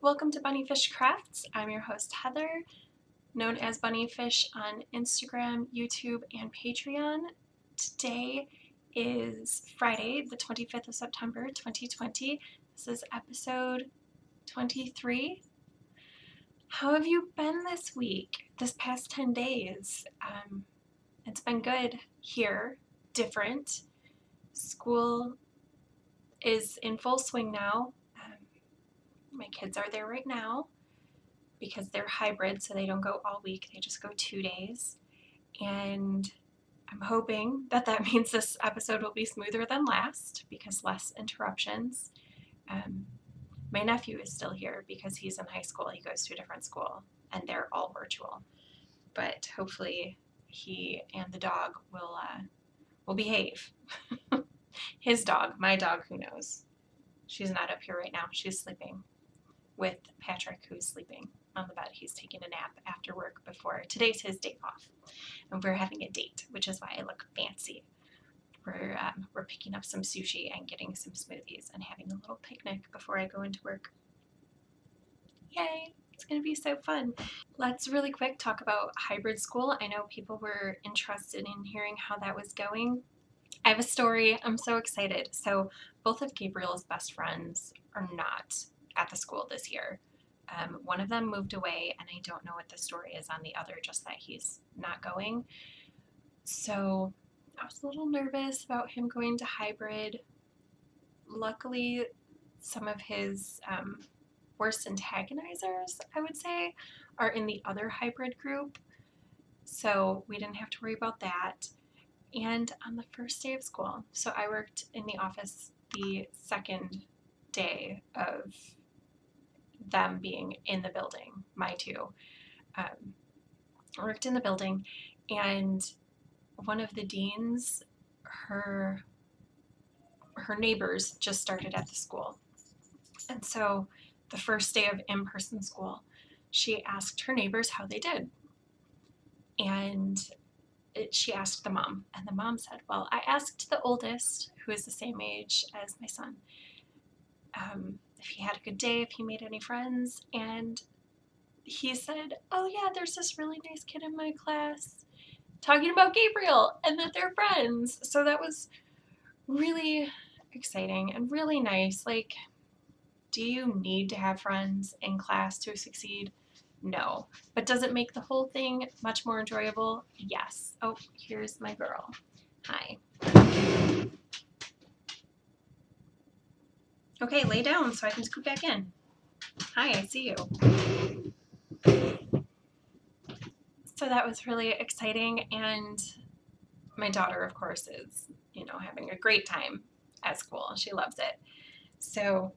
Welcome to BunniPhish Crafts. I'm your host Heather, known as BunniPhish on Instagram, YouTube, and Patreon. Today is Friday, the 25th of September, 2020. This is episode 23. How have you been this week, this past 10 days? It's been good here, different. School is in full swing now. My kids are there right now because they're hybrid, so they don't go all week, they just go 2 days. And I'm hoping that means this episode will be smoother than last because less interruptions. My nephew is still here because he's in high school. He goes to a different school and they're all virtual. But hopefully he and the dog will behave. His dog, my dog, who knows? She's not up here right now. She's sleeping with Patrick, who's sleeping on the bed. He's taking a nap after work before. Today's his day off, and we're having a date, which is why I look fancy. We're picking up some sushi and getting some smoothies and having a little picnic before I go into work. Yay! It's going to be so fun. Let's really quick talk about hybrid school. I know people were interested in hearing how that was going. I have a story. I'm so excited. So both of Gabriel's best friends are not at the school this year. One of them moved away, and I don't know what the story is on the other, just that he's not going. So I was a little nervous about him going to hybrid. Luckily, some of his worst antagonizers, I would say, are in the other hybrid group. So we didn't have to worry about that. And on the first day of school, so I worked in the office the second day of them being in the building, my two. I worked in the building, and one of the deans, her neighbors just started at the school. And so the first day of in-person school, she asked her neighbors how they did. And she asked the mom, and the mom said, well, I asked the oldest, who is the same age as my son, if he had a good day, if he made any friends, and he said, oh yeah, there's this really nice kid in my class talking about Gabriel and that they're friends. So that was really exciting and really nice. Like, do you need to have friends in class to succeed? No. But does it make the whole thing much more enjoyable? Yes. Oh, here's my girl. Hi. Okay, lay down so I can scoot back in. Hi, I see you. So that was really exciting, and my daughter, of course, is, having a great time at school. She loves it. So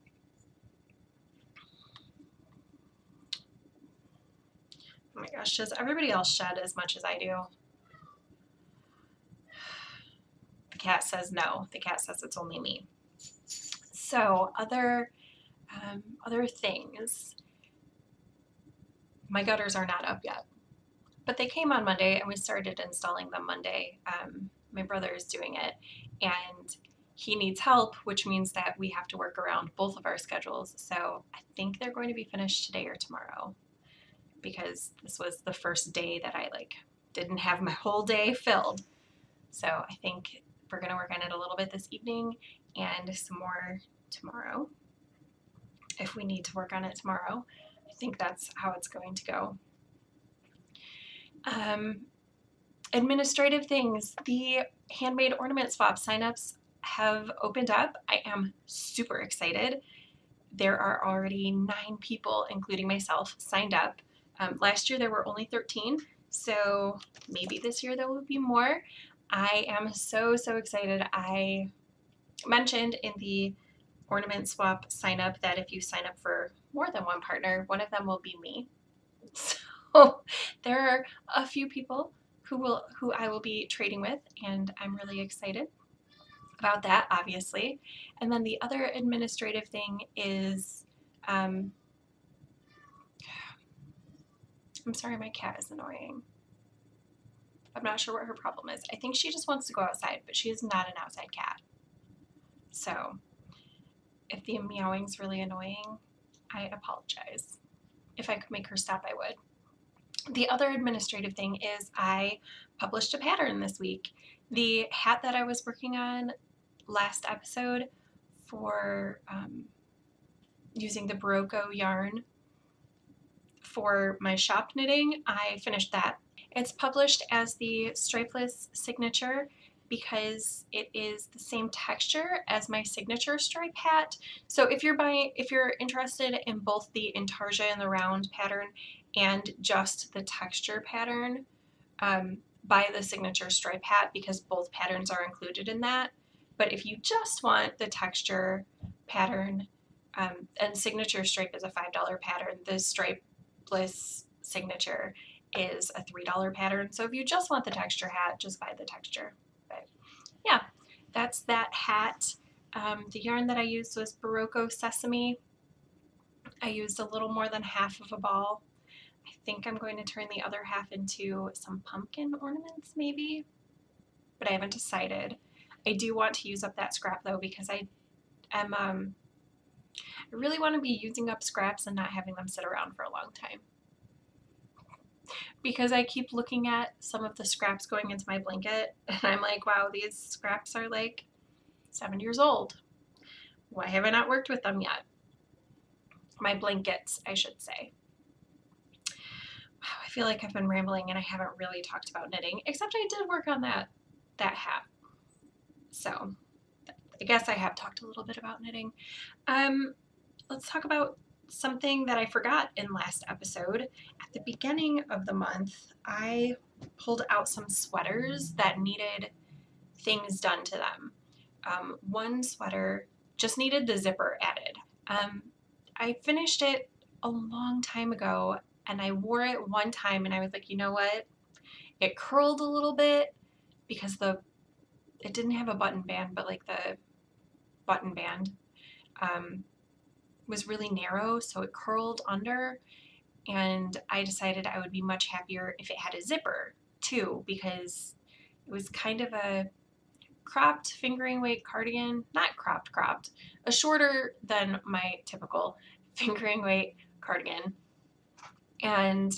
oh my gosh, does everybody else shed as much as I do? The cat says no. The cat says it's only me. So other things. My gutters are not up yet, but they came on Monday, and we started installing them Monday. My brother is doing it, and he needs help, which means that we have to work around both of our schedules. So I think they're going to be finished today or tomorrow, because this was the first day that I didn't have my whole day filled. So I think we're going to work on it a little bit this evening and some more tomorrow if we need to work on it tomorrow. I think that's how it's going to go. Administrative things. The handmade ornament swap signups have opened up. I am super excited. There are already 9 people, including myself, signed up. Last year there were only 13, so maybe this year there will be more. I am so excited. I mentioned in the ornament swap sign up that if you sign up for more than one partner, one of them will be me. So there are a few people who I will be trading with, and I'm really excited about that, obviously. And then the other administrative thing is, I'm sorry, my cat is annoying. I'm not sure what her problem is. I think she just wants to go outside, but she is not an outside cat. So if the meowing's really annoying, I apologize. If I could make her stop, I would. The other administrative thing is I published a pattern this week. The hat that I was working on last episode for using the Barocco yarn for my shop knitting, I finished that. It's published as the stripeless signature because it is the same texture as my signature stripe hat. So if you're interested in both the intarsia and the round pattern and just the texture pattern, buy the signature stripe hat because both patterns are included in that. But if you just want the texture pattern, and signature stripe is a $5 pattern, the stripeless signature is a $3 pattern. So if you just want the texture hat, just buy the texture. But yeah, that's that hat. The yarn that I used was Barocco Sesame. I used a little more than half of a ball. I think I'm going to turn the other half into some pumpkin ornaments maybe, but I haven't decided. I do want to use up that scrap though because I really want to be using up scraps and not having them sit around for a long time. Because I keep looking at some of the scraps going into my blanket and I'm like, wow, these scraps are like 7 years old. Why have I not worked with them yet? My blankets, I should say. Wow, I feel like I've been rambling and I haven't really talked about knitting, except I did work on that hat. So I guess I have talked a little bit about knitting. Let's talk about something that I forgot in last episode. At the beginning of the month, I pulled out some sweaters that needed things done to them. One sweater just needed the zipper added. I finished it a long time ago and I wore it one time and I was like, you know what? It curled a little bit because it didn't have a button band, but like the button band was really narrow, so it curled under, and I decided I would be much happier if it had a zipper too, because it was kind of a cropped fingering weight cardigan, not cropped, a shorter than my typical fingering weight cardigan, and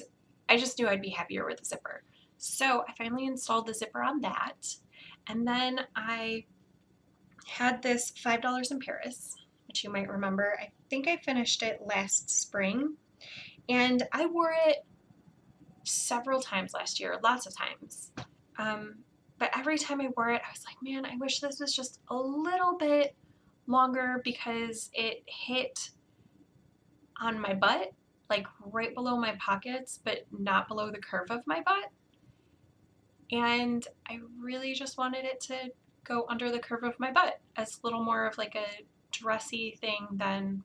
I just knew I'd be happier with a zipper. So I finally installed the zipper on that, and then I had this $5 in Paris, which you might remember. I think I finished it last spring, and I wore it several times last year, lots of times. But every time I wore it, I was like, man, I wish this was just a little bit longer because it hit on my butt, like right below my pockets, but not below the curve of my butt. And I really just wanted it to go under the curve of my butt as a little more of like a dressy thing than,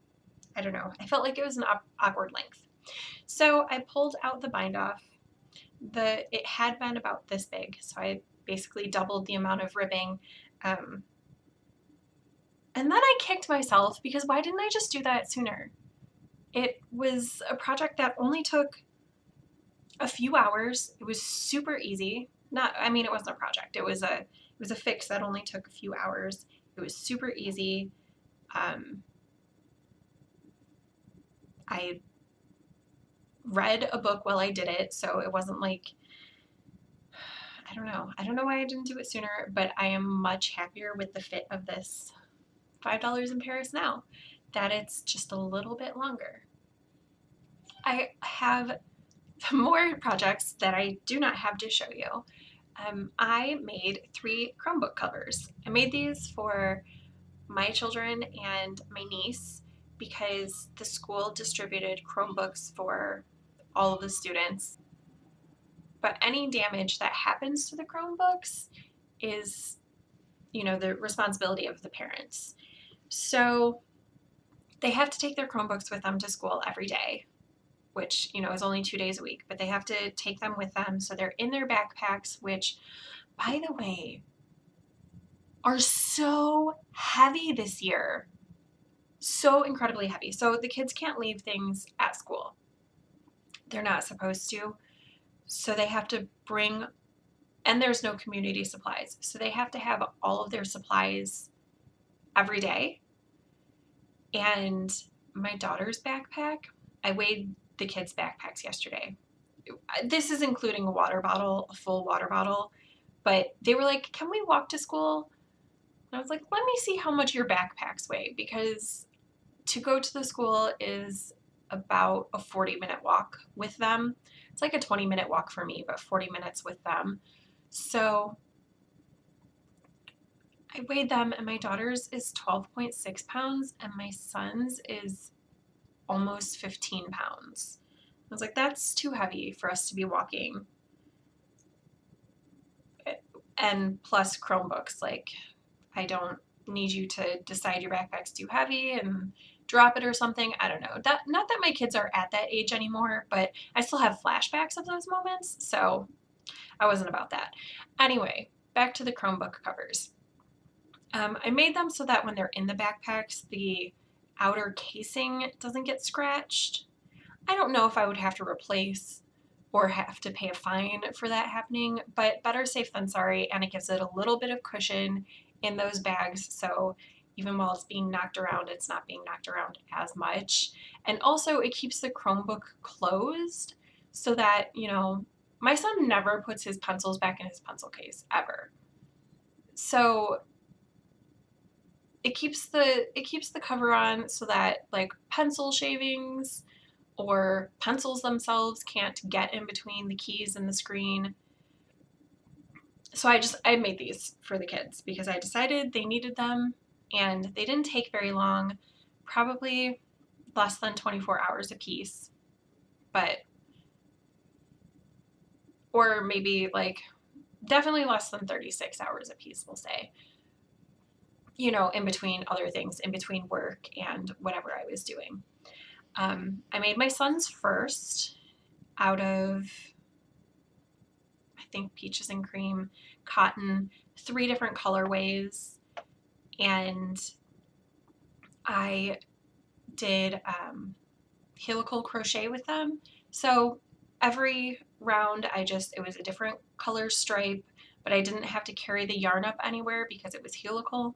I don't know, I felt like it was an awkward length. So I pulled out the bind off. It had been about this big, so I basically doubled the amount of ribbing. And then I kicked myself because why didn't I just do that sooner? It was a project that only took a few hours. It was super easy. It wasn't a project. It was a fix that only took a few hours. It was super easy. I read a book while I did it, so it wasn't like, I don't know why I didn't do it sooner, but I am much happier with the fit of this $5 in Paris now, that it's just a little bit longer. I have more projects that I do not have to show you. I made 3 Chromebook covers. I made these for my children and my niece because the school distributed Chromebooks for all of the students. But any damage that happens to the Chromebooks is, the responsibility of the parents. So they have to take their Chromebooks with them to school every day, which, is only 2 days a week, but they have to take them with them. So they're in their backpacks, which, by the way, are so heavy this year. So incredibly heavy. So the kids can't leave things at school. They're not supposed to. So they have to bring, and there's no community supplies. So they have to have all of their supplies every day. And my daughter's backpack. I weighed the kids' backpacks yesterday. This is including a water bottle, a full water bottle, but they were like, "Can we walk to school?" And I was like, "Let me see how much your backpacks weigh," because to go to the school is about a 40-minute walk with them. It's like a 20-minute walk for me, but 40 minutes with them. So I weighed them, and my daughter's is 12.6 pounds, and my son's is almost 15 pounds. I was like, that's too heavy for us to be walking. And plus Chromebooks, like, I don't need you to decide your backpack's too heavy and drop it or something. I don't know. Not that my kids are at that age anymore, but I still have flashbacks of those moments, so I wasn't about that. Anyway, back to the Chromebook covers. I made them so that when they're in the backpacks, the outer casing doesn't get scratched. I don't know if I would have to replace or have to pay a fine for that happening, but better safe than sorry, and it gives it a little bit of cushion in those bags, so even while it's being knocked around, it's not being knocked around as much. And also, it keeps the Chromebook closed so that, my son never puts his pencils back in his pencil case, ever. So it keeps the cover on so that, like, pencil shavings or pencils themselves can't get in between the keys and the screen. So I made these for the kids because I decided they needed them, and they didn't take very long, probably less than 24 hours a piece, or maybe like definitely less than 36 hours a piece, we'll say. In between other things, in between work and whatever I was doing. I made my son's first out of, I think, peaches and cream, cotton, 3 different colorways, and I did helical crochet with them. So every round it was a different color stripe, but I didn't have to carry the yarn up anywhere because it was helical.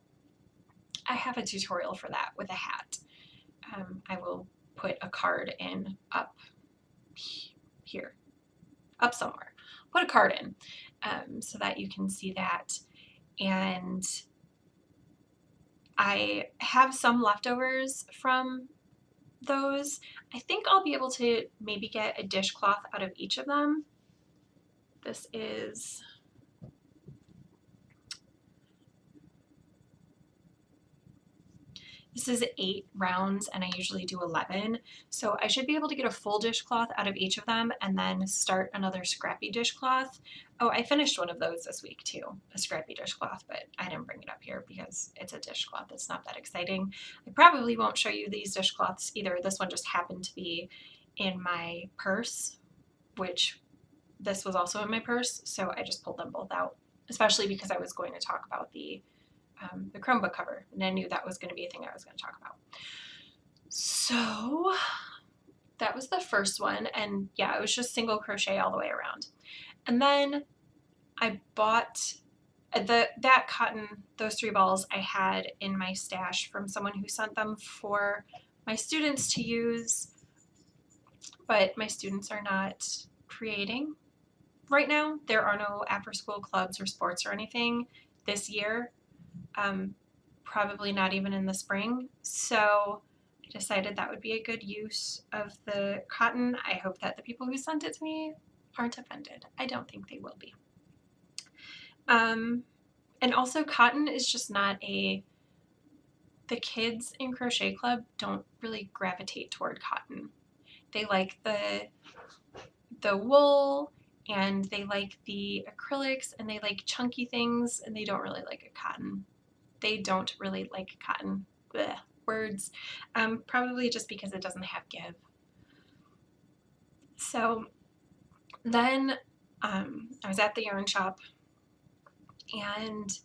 I have a tutorial for that with a hat. I will put a card in up here, up somewhere. Put a card in so that you can see that. And I have some leftovers from those. I think I'll be able to maybe get a dishcloth out of each of them. This is This is 8 rounds, and I usually do 11. So I should be able to get a full dishcloth out of each of them and then start another scrappy dishcloth. Oh, I finished one of those this week too, a scrappy dishcloth, but I didn't bring it up here because it's a dishcloth. It's not that exciting. I probably won't show you these dishcloths either. This one just happened to be in my purse, which this was also in my purse, so I just pulled them both out, especially because I was going to talk about the Chromebook cover, and I knew that was going to be a thing I was going to talk about. So that was the first one, and yeah, it was just single crochet all the way around. And then I bought that cotton, those 3 balls I had in my stash from someone who sent them for my students to use, but my students are not creating right now. There are no after-school clubs or sports or anything this year. Probably not even in the spring. So I decided that would be a good use of the cotton. I hope that the people who sent it to me aren't offended. I don't think they will be. And also, cotton is just not the kids in Crochet Club don't really gravitate toward cotton. They like the wool, and they like the acrylics, and they like chunky things, and they don't really like a cotton. They don't really like cotton. Blech, words. Probably just because it doesn't have give. So then I was at the yarn shop, and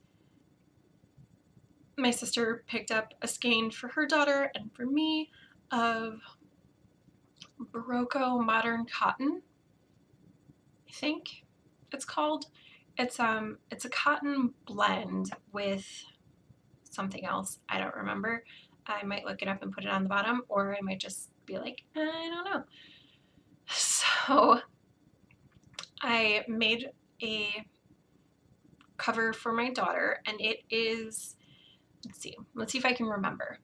my sister picked up a skein for her daughter and for me of Barocco Modern Cotton, I think it's called. It's a cotton blend with something else, I don't remember. I might look it up and put it on the bottom, or I might just be like, I don't know. So I made a cover for my daughter, and it is, let's see if I can remember.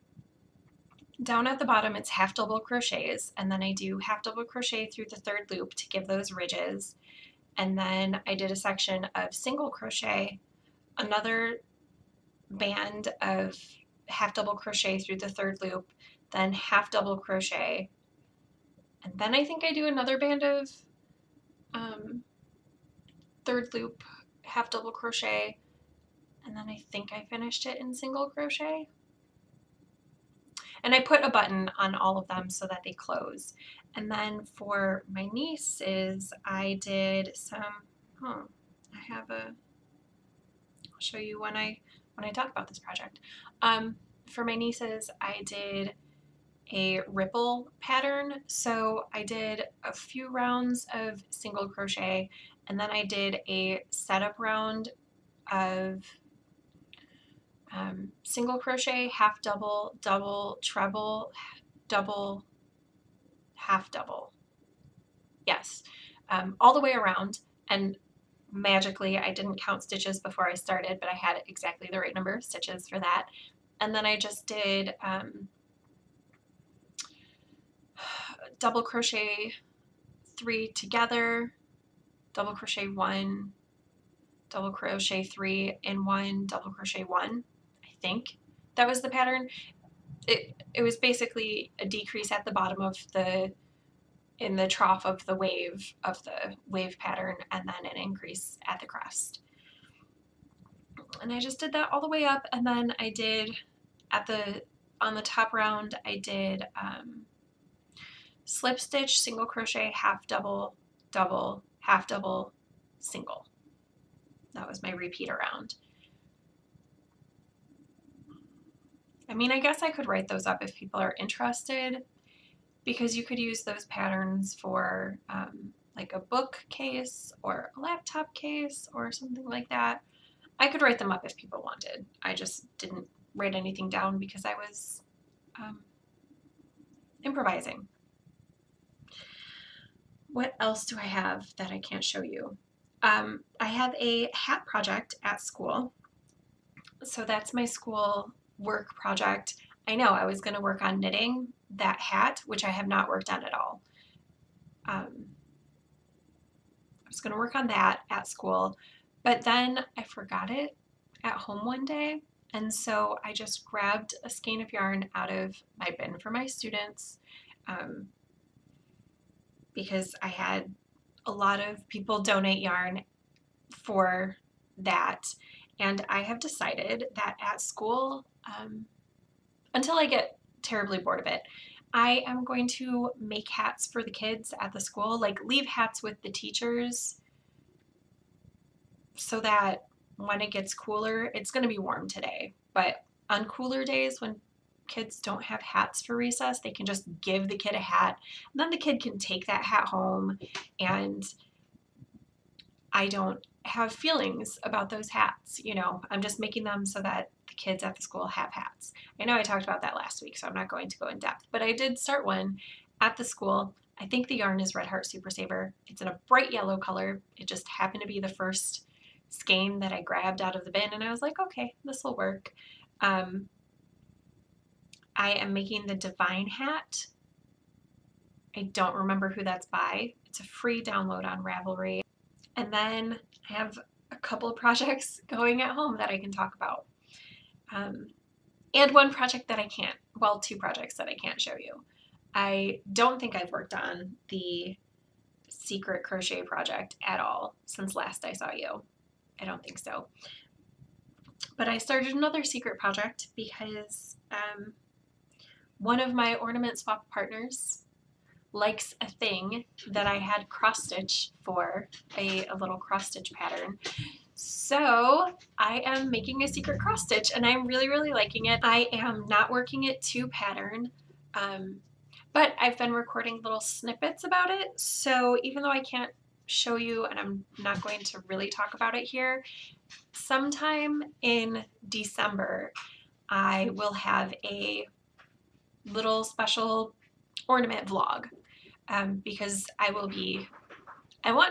Down at the bottom, it's half double crochets, and then I do half double crochet through the third loop to give those ridges. And then I did a section of single crochet, another band of half double crochet through the third loop, then half double crochet, and then I think I do another band of third loop, half double crochet, and then I think I finished it in single crochet. And I put a button on all of them so that they close. And then for my nieces, I did some, I have a, I'll show you when I talk about this project. For my nieces, I did a ripple pattern. So I did a few rounds of single crochet, and then I did a setup round of single crochet, half double, double, treble, double, half double. Yes, all the way around. And magically, I didn't count stitches before I started, but I had exactly the right number of stitches for that. And then I just did double crochet 3 together, double crochet 1, double crochet 3 in 1, double crochet 1. I think that was the pattern. It was basically a decrease at the bottom of in the trough of the wave pattern, and then an increase at the crest. And I just did that all the way up, and then I did on the top round, I did slip stitch, single crochet, half double, double, half double, single. That was my repeat around. I mean, I guess I could write those up if people are interested, because you could use those patterns for like a bookcase or a laptop case or something like that. I could write them up if people wanted. I just didn't write anything down because I was improvising. What else do I have that I can't show you? I have a hat project at school. So that's my school work project. I know I was going to work on knitting that hat, which I have not worked on at all. I was going to work on that at school, but then I forgot it at home one day. And so I just grabbed a skein of yarn out of my bin for my students, because I had a lot of people donate yarn for that. And I have decided that at school, until I get terribly bored of it, I am going to make hats for the kids at the school, like leave hats with the teachers so that when it gets cooler, it's going to be warm today, but on cooler days when kids don't have hats for recess, they can just give the kid a hat, and then the kid can take that hat home, and I don't have feelings about those hats. You know, I'm just making them so that the kids at the school have hats. I know I talked about that last week, so I'm not going to go in depth, but I did start one at the school. I think the yarn is Red Heart Super Saver. It's in a bright yellow color. It just happened to be the first skein that I grabbed out of the bin, and I was like, okay, this will work. I am making the Divine hat. I don't remember who that's by. It's a free download on Ravelry. And then I have a couple of projects going at home that I can talk about. And one project that I can't, well, 2 projects that I can't show you. I don't think I've worked on the secret crochet project at all since last I saw you. I don't think so. But I started another secret project because one of my ornament swap partners likes a thing that I had cross stitch for, a little cross stitch pattern. So I am making a secret cross stitch, and I'm really, really liking it. I am not working it to pattern, but I've been recording little snippets about it. So even though I can't show you, and I'm not going to really talk about it here, sometime in December, I will have a little special ornament vlog, because I want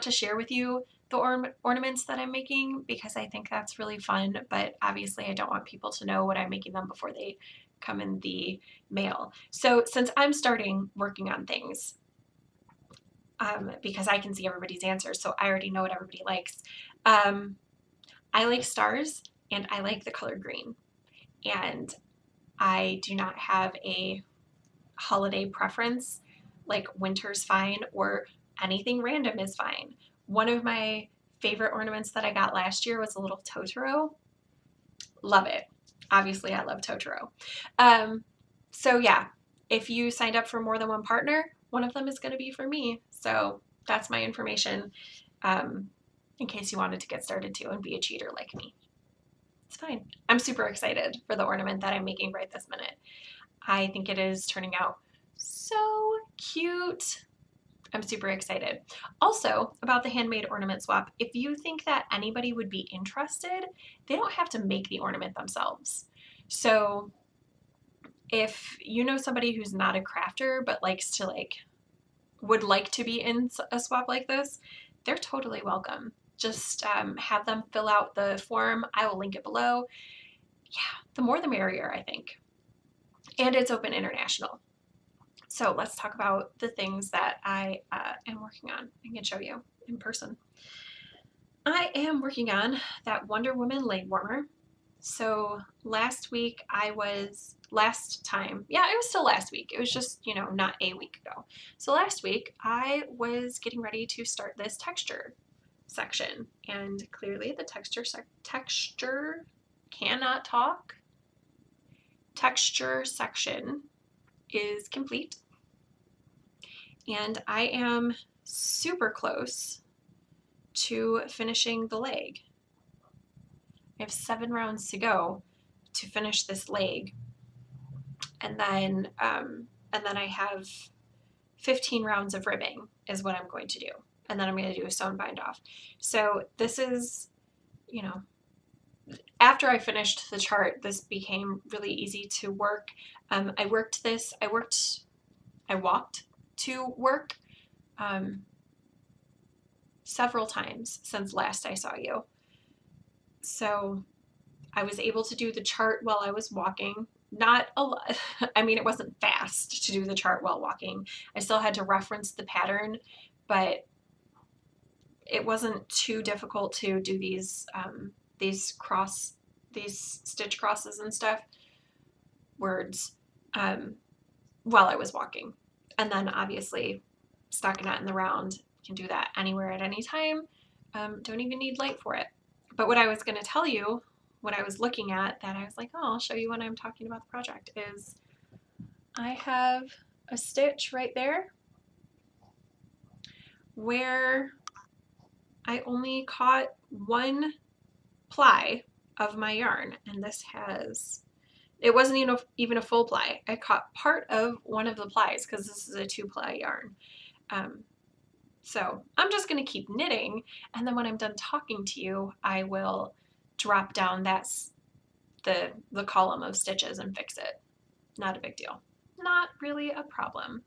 to share with you the ornaments that I'm making because I think that's really fun, but obviously I don't want people to know what I'm making them before they come in the mail. So since I'm starting working on things, because I can see everybody's answers, so I already know what everybody likes. I like stars and I like the color green, and I do not have a holiday preference, like winter's fine or anything random is fine. One of my favorite ornaments that I got last year was a little Totoro. Love it. Obviously, I love Totoro. So yeah, if you signed up for more than one partner, one of them is going to be for me. So that's my information, in case you wanted to get started too and be a cheater like me. It's fine. I'm super excited for the ornament that I'm making right this minute. I think it is turning out so cute. I'm super excited. Also, about the handmade ornament swap, if you think that anybody would be interested, they don't have to make the ornament themselves. So if you know somebody who's not a crafter but likes to would like to be in a swap like this, they're totally welcome. Just have them fill out the form. I will link it below. Yeah, the more the merrier, I think. And it's open international. So let's talk about the things that I am working on. I can show you in person. I am working on that Wonder Woman leg warmer. So last time, yeah, it was still last week. It was just, not a week ago. So last week I was getting ready to start this texture section, and clearly the texture cannot talk. Texture section is complete. And I am super close to finishing the leg. I have 7 rounds to go to finish this leg, and then I have 15 rounds of ribbing is what I'm going to do, and then I'm going to do a sew and bind off. So this is, after I finished the chart, this became really easy to work. I walked to work several times since last I saw you. So I was able to do the chart while I was walking. Not a lot. I mean, it wasn't fast to do the chart while walking. I still had to reference the pattern, but it wasn't too difficult to do these stitch crosses and stuff, words, while I was walking. And then obviously stockinette in the round, you can do that anywhere at any time. Don't even need light for it. But what I was going to tell you, what I was looking at, that I was like, oh, I'll show you when I'm talking about the project, is I have a stitch right there where I only caught one ply of my yarn, and it wasn't even a full ply. I caught part of one of the plies because this is a 2-ply yarn. So I'm just going to keep knitting, and then when I'm done talking to you, I will drop down the column of stitches and fix it. Not a big deal. Not really a problem.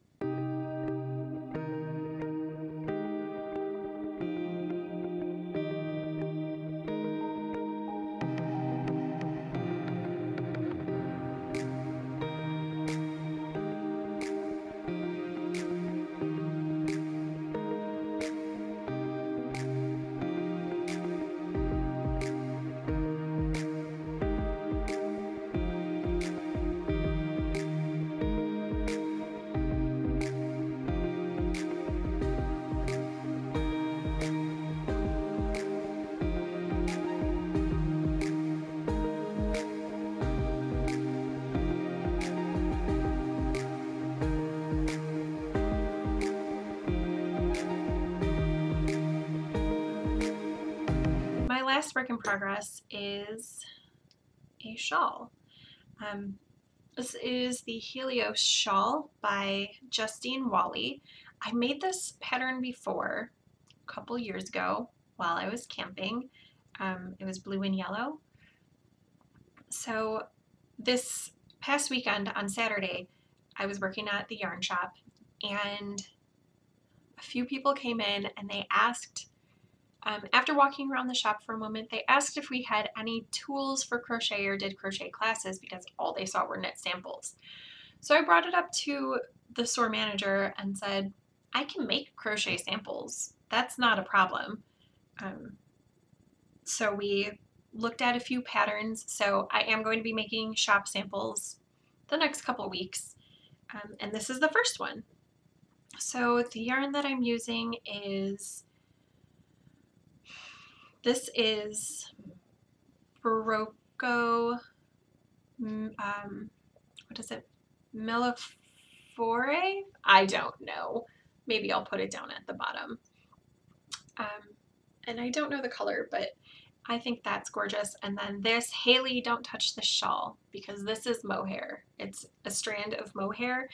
My last work in progress is a shawl. This is the Helios shawl by Justine Wally. I made this pattern before a couple years ago while I was camping. It was blue and yellow. So this past weekend on Saturday, I was working at the yarn shop, and a few people came in and they asked, after walking around the shop for a moment, they asked if we had any tools for crochet or did crochet classes, because all they saw were knit samples. So I brought it up to the store manager and said, I can make crochet samples. That's not a problem. So we looked at a few patterns. So I am going to be making shop samples the next couple weeks. And this is the first one. So the yarn that I'm using is, this is Barocco, what is it? Millefore? I don't know. Maybe I'll put it down at the bottom. And I don't know the color, but I think that's gorgeous. And then this, Haley, don't touch the shawl, because this is mohair. It's a strand of mohair.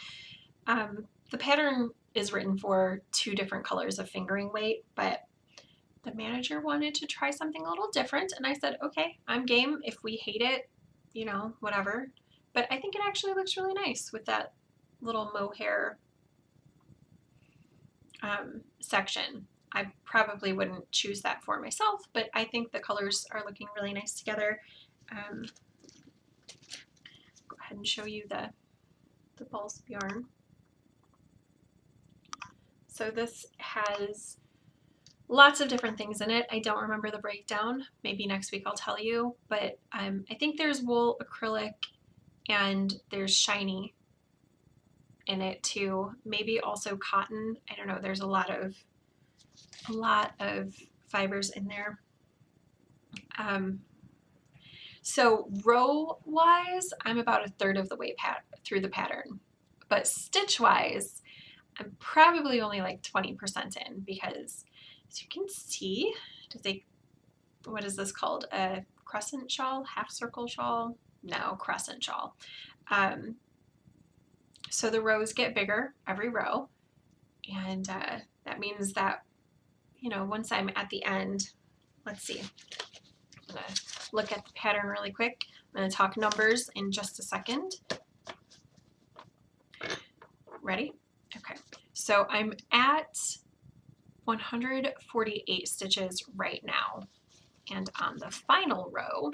The pattern is written for 2 different colors of fingering weight, but the manager wanted to try something a little different, and I said, okay, I'm game. If we hate it, you know, whatever. But I think it actually looks really nice with that little mohair section. I probably wouldn't choose that for myself, but I think the colors are looking really nice together. Go ahead and show you the balls of yarn. So this has lots of different things in it. I don't remember the breakdown. Maybe next week I'll tell you, but I think there's wool, acrylic, and there's shiny in it too. Maybe also cotton. I don't know. There's a lot of fibers in there. So row wise, I'm about 1/3 of the way through the pattern, but stitch wise, I'm probably only like 20% in, because as you can see, what is this called? A crescent shawl, half circle shawl? No, crescent shawl. So the rows get bigger every row, and that means that, you know, once I'm at the end, let's see, I'm gonna look at the pattern really quick. I'm gonna talk numbers in just a second. Ready? Okay, so I'm at 148 stitches right now, and on the final row,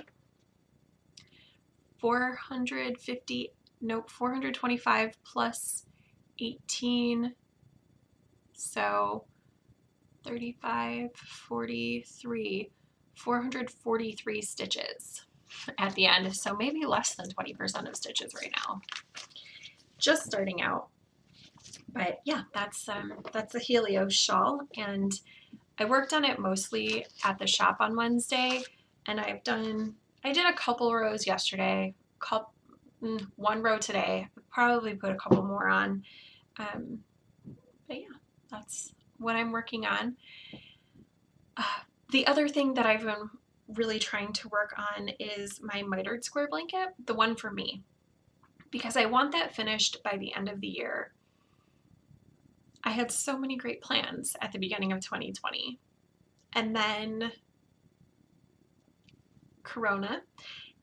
425 plus 18, so 35, 43, 443 stitches at the end. So maybe less than 20% of stitches right now. Just starting out. But yeah, that's the Helios shawl, and I worked on it mostly at the shop on Wednesday, and I did a couple rows yesterday, one row today. I'll probably put a couple more on. But yeah, that's what I'm working on. The other thing that I've been really trying to work on is my mitered square blanket, the one for me, because I want that finished by the end of the year. I had so many great plans at the beginning of 2020, and then Corona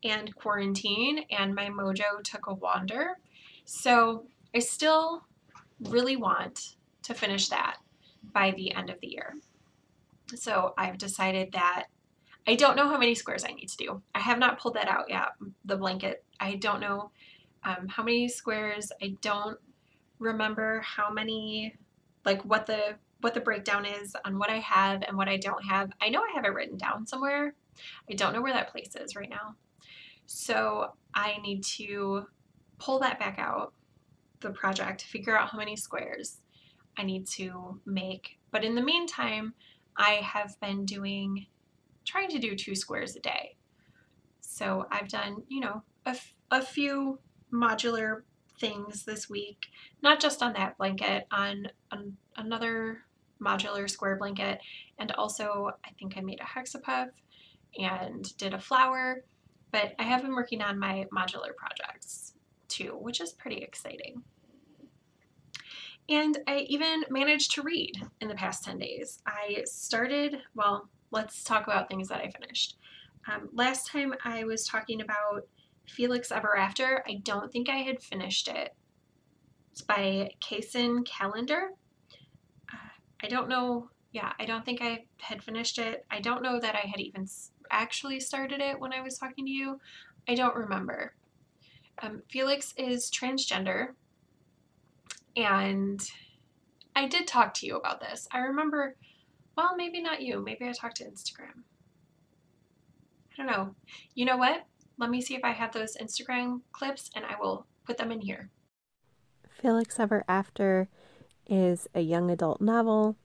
and quarantine, and my mojo took a wander. So I still really want to finish that by the end of the year. So I've decided that I don't know how many squares I need to do. I have not pulled that out yet, the blanket. I don't know how many squares. I don't remember how many, like what the breakdown is on what I have and what I don't have. I know I have it written down somewhere. I don't know where that place is right now. So I need to pull that back out, the project, figure out how many squares I need to make. But in the meantime, I have been trying to do 2 squares a day. So I've done, you know, a few modular things this week, not just on that blanket, on another modular square blanket, and also I think I made a hexapuff and did a flower, but I have been working on my modular projects too, which is pretty exciting. And I even managed to read in the past 10 days. I started, well, let's talk about things that I finished. Last time I was talking about Felix Ever After. I don't think I had finished it. It's by Kason Calendar. I don't know. Yeah, I don't think I had finished it. I don't know that I had even actually started it when I was talking to you. I don't remember. Felix is transgender, and I did talk to you about this. I remember, well, maybe not you. Maybe I talked to Instagram. I don't know. You know what? Let me see if I have those Instagram clips and I will put them in here. Felix Ever After is a young adult novel,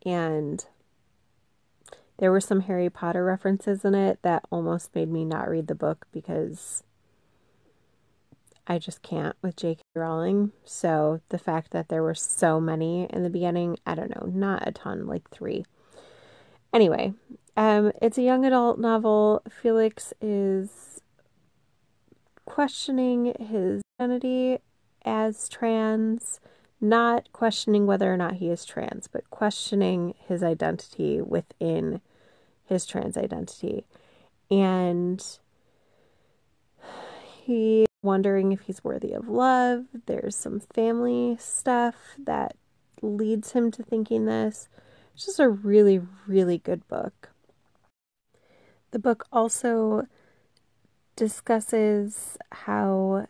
and there were some Harry Potter references in it that almost made me not read the book because I just can't with J.K. Rowling. So the fact that there were so many in the beginning, I don't know, not a ton, like 3. Anyway, it's a young adult novel. Felix is questioning his identity as trans, not questioning whether or not he is trans, but questioning his identity within his trans identity. And he's wondering if he's worthy of love. There's some family stuff that leads him to thinking this. It's just a really, really good book. The book also discusses how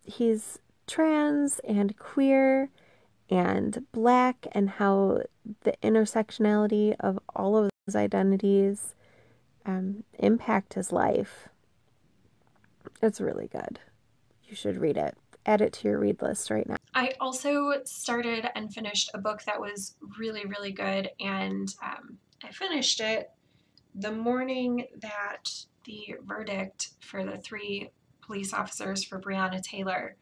he's trans and queer and black, and how the intersectionality of all of those identities impact his life. It's really good. You should read it. Add it to your read list right now. I also started and finished a book that was really, really good, and I finished it the morning that the verdict for the 3 police officers for Breonna Taylor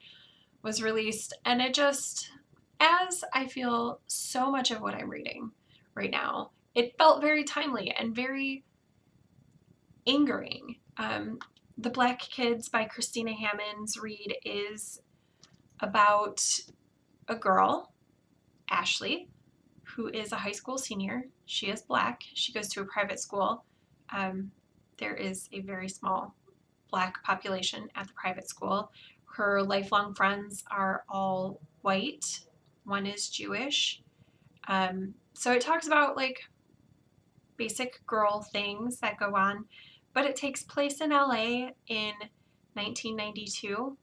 was released, and it just, as I feel so much of what I'm reading right now, it felt very timely and very angering. The Black Kids by Christina Hammonds read is about a girl, Ashley, who is a high school senior. She is Black. She goes to a private school. There is a very small Black population at the private school. Her lifelong friends are all white. One is Jewish. So it talks about like basic girl things that go on, but it takes place in LA in 1992.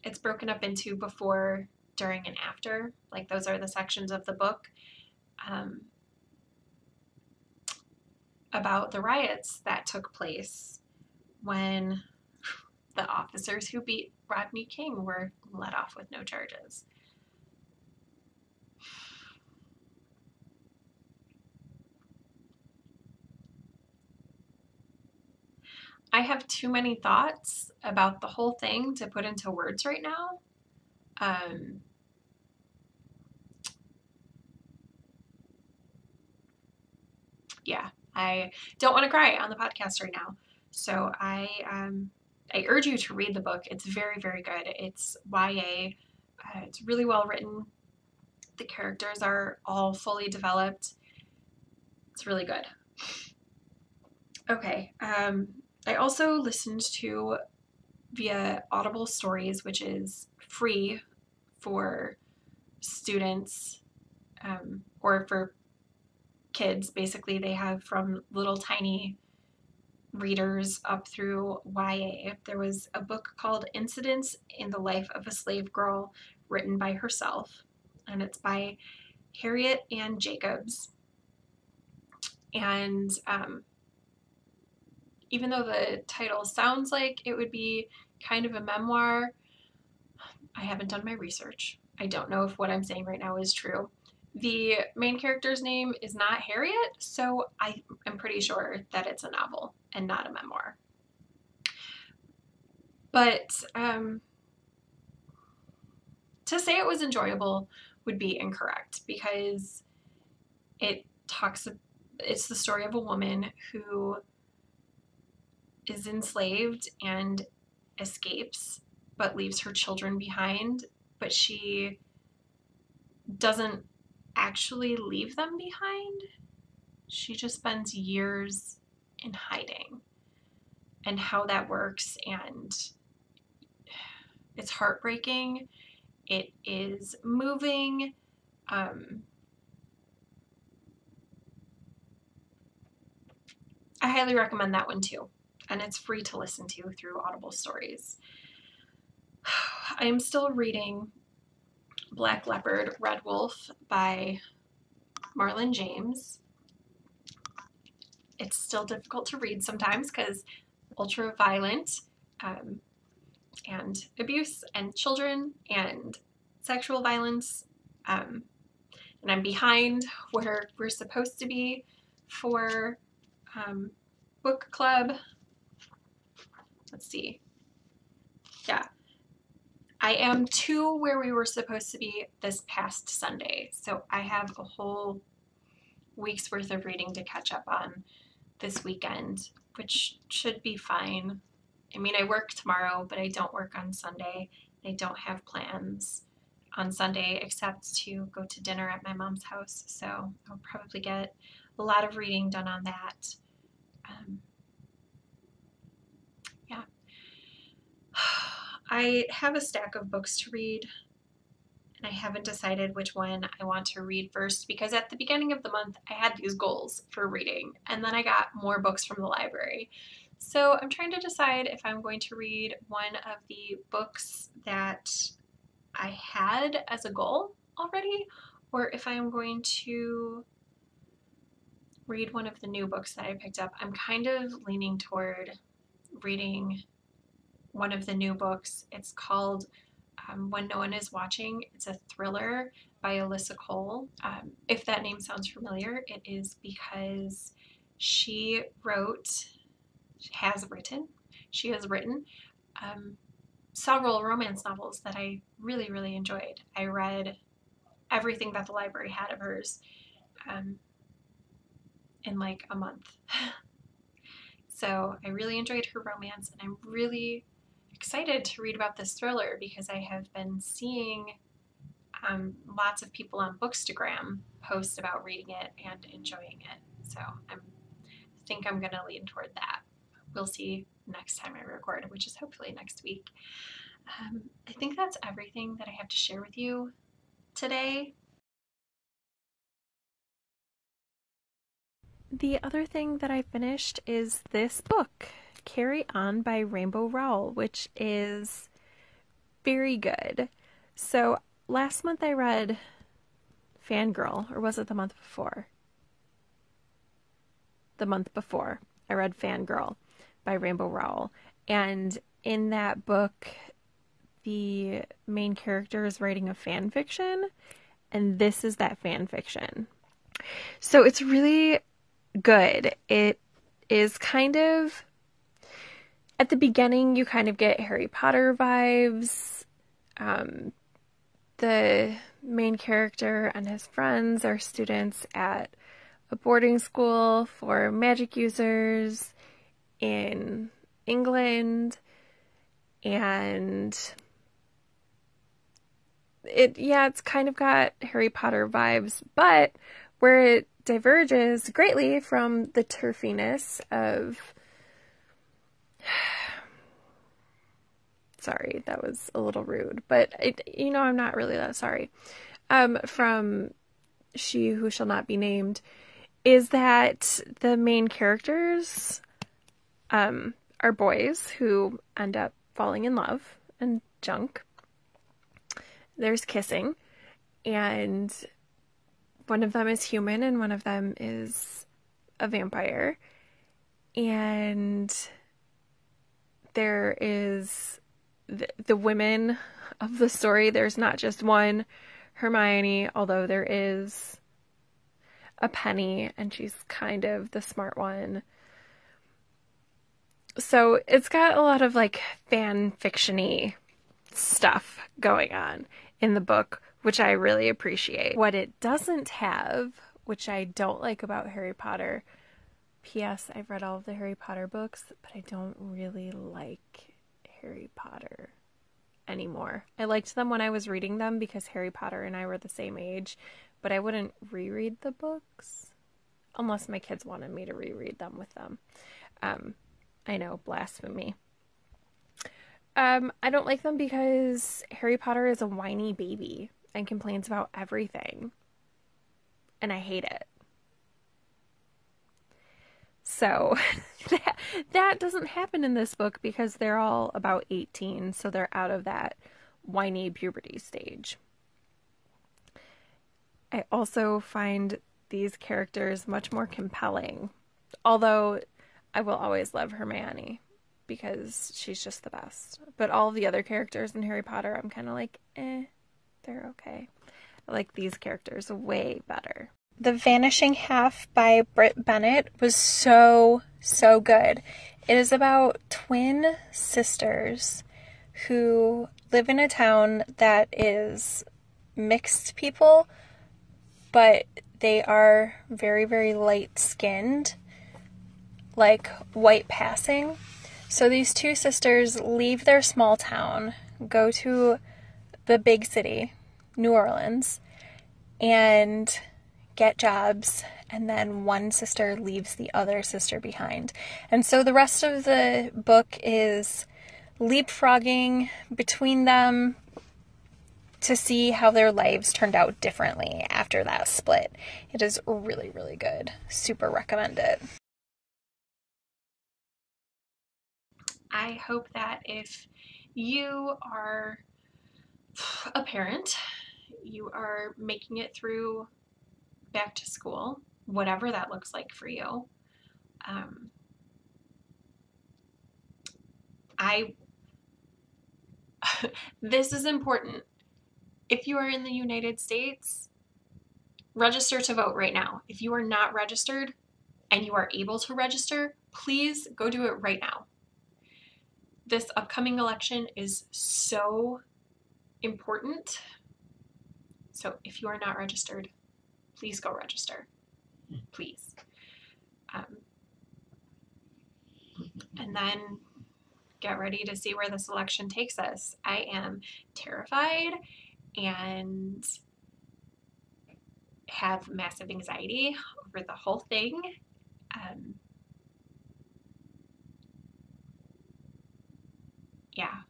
It's broken up into before, during, and after. Like those are the sections of the book about the riots that took place when the officers who beat Rodney King were let off with no charges. I have too many thoughts about the whole thing to put into words right now. Yeah, I don't want to cry on the podcast right now. So I urge you to read the book. It's very, very good. It's YA. It's really well written. The characters are all fully developed. It's really good. Okay. I also listened to via Audible Stories, which is free for students or for kids. Basically, they have from little tiny readers up through YA. There was a book called Incidents in the Life of a Slave Girl, written by herself, and it's by Harriet Ann Jacobs. And even though the title sounds like it would be kind of a memoir, I haven't done my research. I don't know if what I'm saying right now is true. The main character's name is not Harriet, so I am pretty sure that it's a novel and not a memoir. But to say it was enjoyable would be incorrect, because it's the story of a woman who is enslaved and escapes but leaves her children behind, but she doesn't actually leave them behind. She just spends years in hiding, and how that works, and It's heartbreaking. It is moving. I highly recommend that one too. And it's free to listen to through Audible Stories. I am still reading Black Leopard, Red Wolf by Marlon James. It's still difficult to read sometimes because ultra violent, and abuse and children and sexual violence. And I'm behind where we're supposed to be for book club. Let's see. Yeah. I am to where we were supposed to be this past Sunday. So I have a whole week's worth of reading to catch up on this weekend, which should be fine. I mean, I work tomorrow, but I don't work on Sunday. I don't have plans on Sunday except to go to dinner at my mom's house. So I'll probably get a lot of reading done on that. Yeah. I have a stack of books to read, and I haven't decided which one I want to read first because at the beginning of the month I had these goals for reading, and then I got more books from the library. So I'm trying to decide if I'm going to read one of the books that I had as a goal already, or if I'm going to read one of the new books that I picked up. I'm kind of leaning toward reading one of the new books. It's called When No One Is Watching. It's a thriller by Alyssa Cole. If that name sounds familiar, it is because she has written several romance novels that I really, really enjoyed. I read everything that the library had of hers in like a month. So I really enjoyed her romance, and I'm really excited to read about this thriller because I have been seeing lots of people on Bookstagram post about reading it and enjoying it. So I think I'm going to lean toward that. We'll see next time I record, which is hopefully next week. I think that's everything that I have to share with you today. The other thing that I finished is this book, Carry On by Rainbow Rowell, which is very good. So last month I read Fangirl, or was it the month before? The month before I read Fangirl by Rainbow Rowell. And in that book, the main character is writing a fan fiction, and this is that fan fiction. So it's really good. It is kind of, at the beginning, you kind of get Harry Potter vibes. The main character and his friends are students at a boarding school for magic users in England, and it's kind of got Harry Potter vibes, but where it diverges greatly from the turfiness of sorry, that was a little rude, but I'm not really that sorry. From She Who Shall Not Be Named, is that the main characters are boys who end up falling in love and junk. There's kissing, and one of them is human and one of them is a vampire. And there is the women of the story. There's not just one Hermione, although there is a Penny, and she's kind of the smart one. So it's got a lot of like fan fiction-y stuff going on in the book, which I really appreciate. What it doesn't have, which I don't like about Harry Potter, P.S. I've read all of the Harry Potter books, but I don't really like Harry Potter anymore. I liked them when I was reading them because Harry Potter and I were the same age, but I wouldn't reread the books unless my kids wanted me to reread them with them. I know, blasphemy. I don't like them because Harry Potter is a whiny baby and complains about everything, and I hate it. So that doesn't happen in this book because they're all about 18, so they're out of that whiny puberty stage. I also find these characters much more compelling, although I will always love Hermione because she's just the best. But all the other characters in Harry Potter, I'm kind of like, they're okay. I like these characters way better. The Vanishing Half by Britt Bennett was so, so good. It is about twin sisters who live in a town that is mixed people, but they are very, very light-skinned, like white passing. So these two sisters leave their small town, go to the big city, New Orleans, and get jobs, and then one sister leaves the other sister behind. And so the rest of the book is leapfrogging between them to see how their lives turned out differently after that split. It is really, really good. Super recommend it. I hope that if you are a parent, you are making it through back to school, whatever that looks like for you. This is important. If you are in the United States, register to vote right now. If you are not registered and you are able to register, please go do it right now. This upcoming election is so important. So if you are not registered, please go register. Please. And then get ready to see where this election takes us. I am terrified and have massive anxiety over the whole thing. Yeah,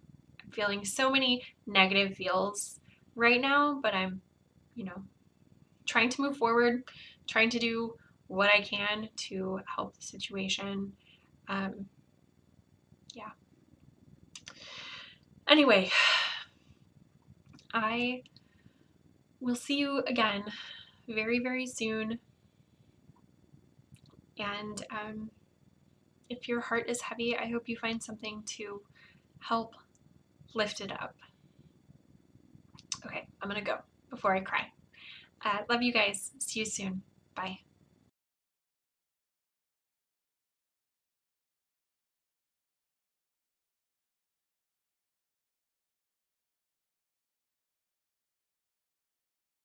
I'm feeling so many negative feels right now, but I'm, trying to move forward, trying to do what I can to help the situation. Yeah. Anyway, I will see you again very, very soon. And if your heart is heavy, I hope you find something to help lift it up. Okay, I'm gonna go before I cry. Love you guys. See you soon. Bye.